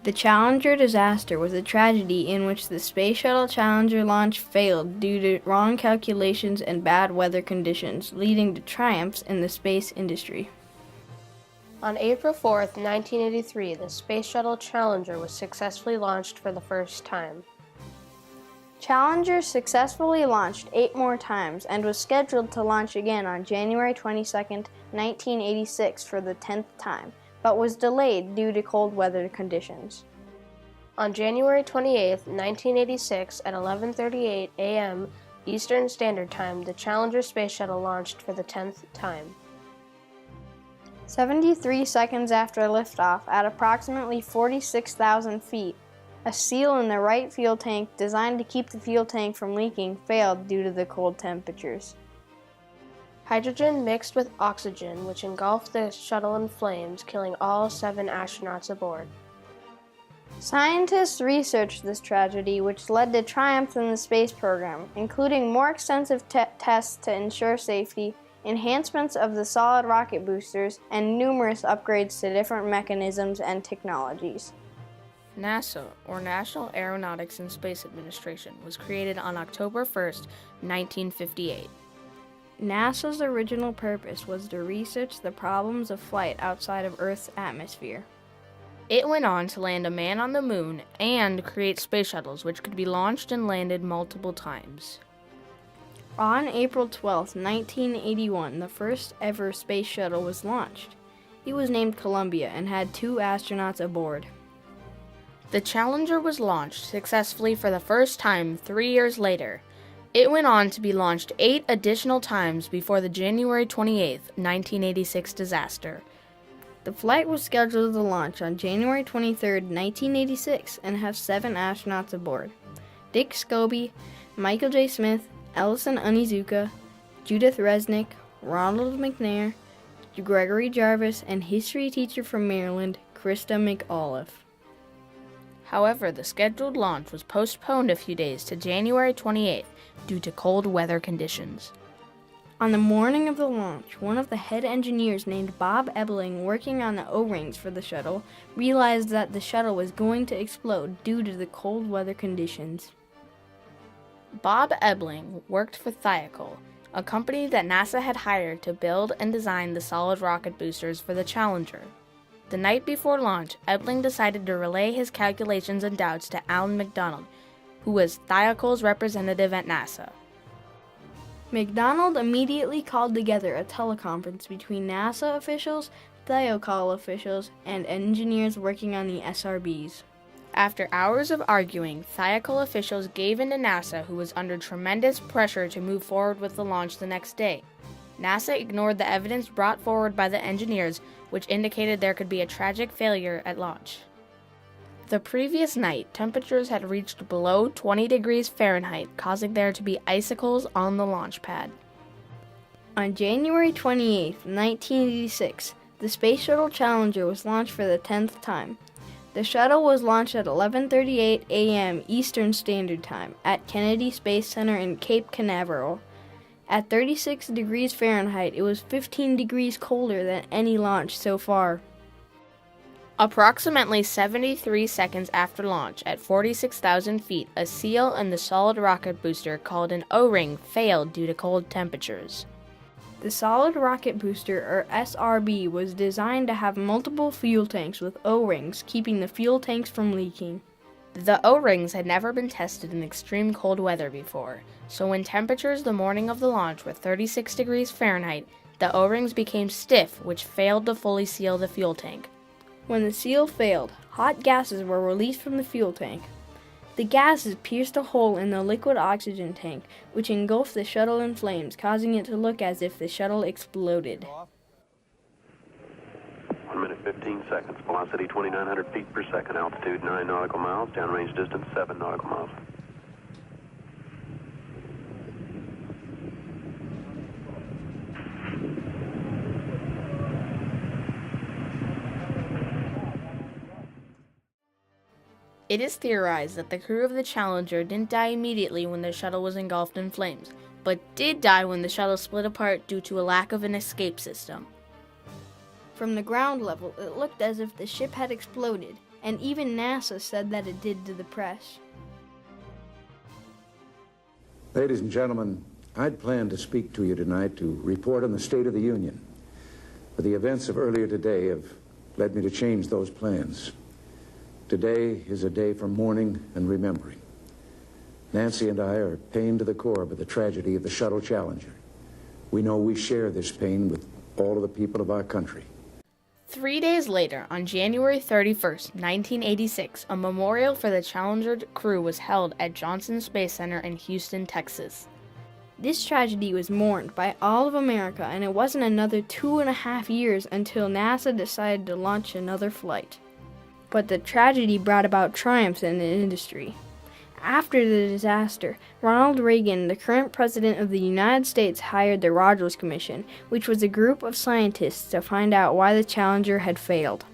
The Challenger disaster was a tragedy in which the Space Shuttle Challenger launch failed due to wrong calculations and bad weather conditions, leading to triumphs in the space industry. On April 4, 1983, the Space Shuttle Challenger was successfully launched for the first time. Challenger successfully launched 8 more times and was scheduled to launch again on January 22, 1986 for the 10th time, but was delayed due to cold weather conditions. On January 28, 1986 at 11:38 a.m. Eastern Standard Time, the Challenger Space Shuttle launched for the 10th time. 73 seconds after liftoff, at approximately 46,000 feet, a seal in the right fuel tank designed to keep the fuel tank from leaking failed due to the cold temperatures. Hydrogen mixed with oxygen, which engulfed the shuttle in flames, killing all 7 astronauts aboard. Scientists researched this tragedy, which led to triumphs in the space program, including more extensive tests to ensure safety, enhancements of the solid rocket boosters, and numerous upgrades to different mechanisms and technologies. NASA, or National Aeronautics and Space Administration, was created on October 1, 1958. NASA's original purpose was to research the problems of flight outside of Earth's atmosphere. It went on to land a man on the moon and create space shuttles which could be launched and landed multiple times. On April 12, 1981, the first ever space shuttle was launched. It was named Columbia and had 2 astronauts aboard. The Challenger was launched successfully for the first time 3 years later. It went on to be launched 8 additional times before the January 28, 1986 disaster. The flight was scheduled to launch on January 23, 1986, and have 7 astronauts aboard: Dick Scobie, Michael J. Smith, Ellison Onizuka, Judith Resnick, Ronald McNair, Gregory Jarvis, and history teacher from Maryland, Krista McAuliffe. However, the scheduled launch was postponed a few days to January 28th due to cold weather conditions. On the morning of the launch, one of the head engineers named Bob Ebling, working on the O-rings for the shuttle, realized that the shuttle was going to explode due to the cold weather conditions. Bob Ebling worked for Thiokol, a company that NASA had hired to build and design the solid rocket boosters for the Challenger. The night before launch, Ebling decided to relay his calculations and doubts to Alan McDonald, who was Thiokol's representative at NASA. McDonald immediately called together a teleconference between NASA officials, Thiokol officials, and engineers working on the SRBs. After hours of arguing, Thiokol officials gave in to NASA, who was under tremendous pressure to move forward with the launch the next day. NASA ignored the evidence brought forward by the engineers, which indicated there could be a tragic failure at launch. The previous night, temperatures had reached below 20 degrees Fahrenheit, causing there to be icicles on the launch pad. On January 28, 1986, the Space Shuttle Challenger was launched for the 10th time. The shuttle was launched at 11:38 a.m. Eastern Standard Time at Kennedy Space Center in Cape Canaveral. At 36 degrees Fahrenheit, it was 15 degrees colder than any launch so far. Approximately 73 seconds after launch, at 46,000 feet, a seal in the solid rocket booster called an O-ring failed due to cold temperatures. The solid rocket booster, or SRB, was designed to have multiple fuel tanks with O-rings, keeping the fuel tanks from leaking. The O-rings had never been tested in extreme cold weather before, so when temperatures the morning of the launch were 36 degrees Fahrenheit, the O-rings became stiff, which failed to fully seal the fuel tank. When the seal failed, hot gases were released from the fuel tank. The gases pierced a hole in the liquid oxygen tank, which engulfed the shuttle in flames, causing it to look as if the shuttle exploded. 1 minute 15 seconds, velocity 2,900 feet per second, altitude 9 nautical miles, downrange distance 7 nautical miles. It is theorized that the crew of the Challenger didn't die immediately when the shuttle was engulfed in flames, but did die when the shuttle split apart due to a lack of an escape system. From the ground level, it looked as if the ship had exploded, and even NASA said that it did to the press. Ladies and gentlemen, I'd planned to speak to you tonight to report on the State of the Union. But the events of earlier today have led me to change those plans. Today is a day for mourning and remembering. Nancy and I are pained to the core by the tragedy of the Shuttle Challenger. We know we share this pain with all of the people of our country. 3 days later, on January 31st, 1986, a memorial for the Challenger crew was held at Johnson Space Center in Houston, Texas. This tragedy was mourned by all of America, and it wasn't another 2.5 years until NASA decided to launch another flight. But the tragedy brought about triumphs in the industry. After the disaster, Ronald Reagan, the current president of the United States, hired the Rogers Commission, which was a group of scientists to find out why the Challenger had failed.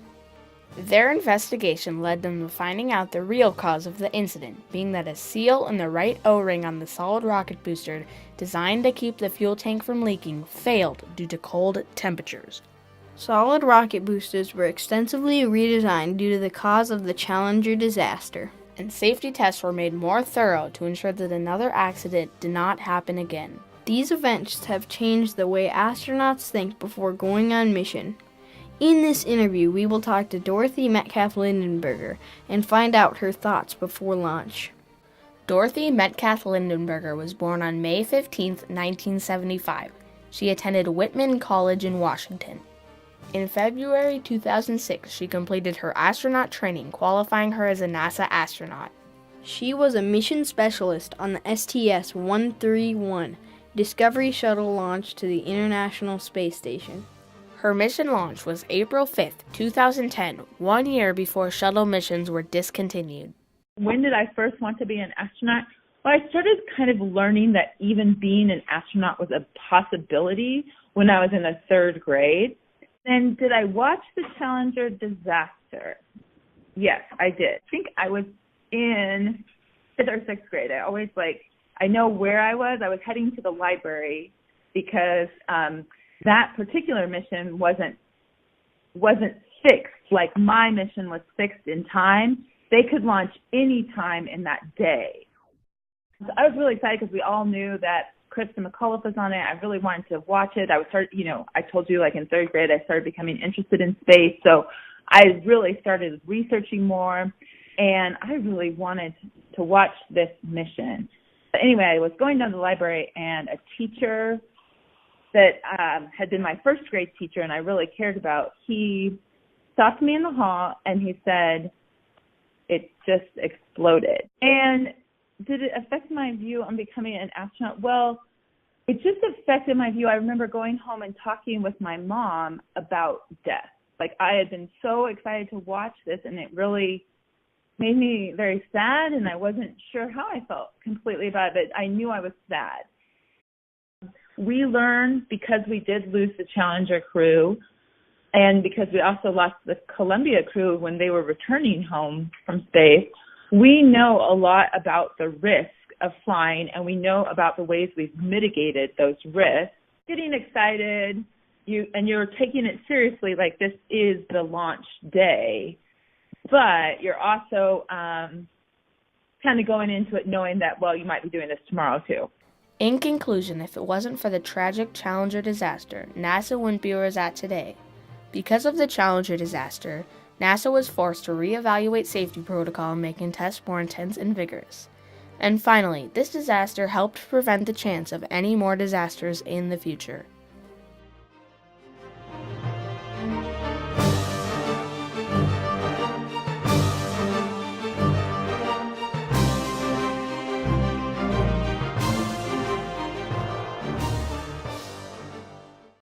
Their investigation led them to finding out the real cause of the incident, being that a seal in the right O-ring on the solid rocket booster designed to keep the fuel tank from leaking failed due to cold temperatures. Solid rocket boosters were extensively redesigned due to the cause of the Challenger disaster, and safety tests were made more thorough to ensure that another accident did not happen again. These events have changed the way astronauts think before going on mission. In this interview, we will talk to Dorothy Metcalf Lindenberger and find out her thoughts before launch. Dorothy Metcalf Lindenberger was born on May 15, 1975. She attended Whitman College in Washington. In February 2006, she completed her astronaut training, qualifying her as a NASA astronaut. She was a mission specialist on the STS-131 Discovery shuttle launch to the International Space Station. Her mission launch was April 5, 2010, 1 year before shuttle missions were discontinued. When did I first want to be an astronaut? Well, I started kind of learning that even being an astronaut was a possibility when I was in the 3rd grade. And did I watch the Challenger disaster? Yes, I did. I think I was in 5th or 6th grade. I know where I was. I was heading to the library because that particular mission wasn't fixed. Like my mission was fixed in time. They could launch any time in that day. So I was really excited because we all knew that Kristen McAuliffe was on it. I really wanted to watch it. I told you, like in 3rd grade, I started becoming interested in space. So I really started researching more, and I really wanted to watch this mission. But anyway, I was going down to the library, and a teacher that had been my 1st grade teacher and I really cared about, he stopped me in the hall, and he said, "It just exploded." And did it affect my view on becoming an astronaut? Well, it just affected my view. I remember going home and talking with my mom about death. Like, I had been so excited to watch this, and it really made me very sad, and I wasn't sure how I felt completely about it, but I knew I was sad. We learned, because we did lose the Challenger crew, and because we also lost the Columbia crew when they were returning home from space, we know a lot about the risk of flying, and we know about the ways we've mitigated those risks. Getting excited, you're taking it seriously, like this is the launch day, but you're also kind of going into it knowing that, well, you might be doing this tomorrow too. In conclusion, if it wasn't for the tragic Challenger disaster, NASA wouldn't be where it's at today. Because of the Challenger disaster, NASA was forced to reevaluate safety protocol, making tests more intense and vigorous. And finally, this disaster helped prevent the chance of any more disasters in the future.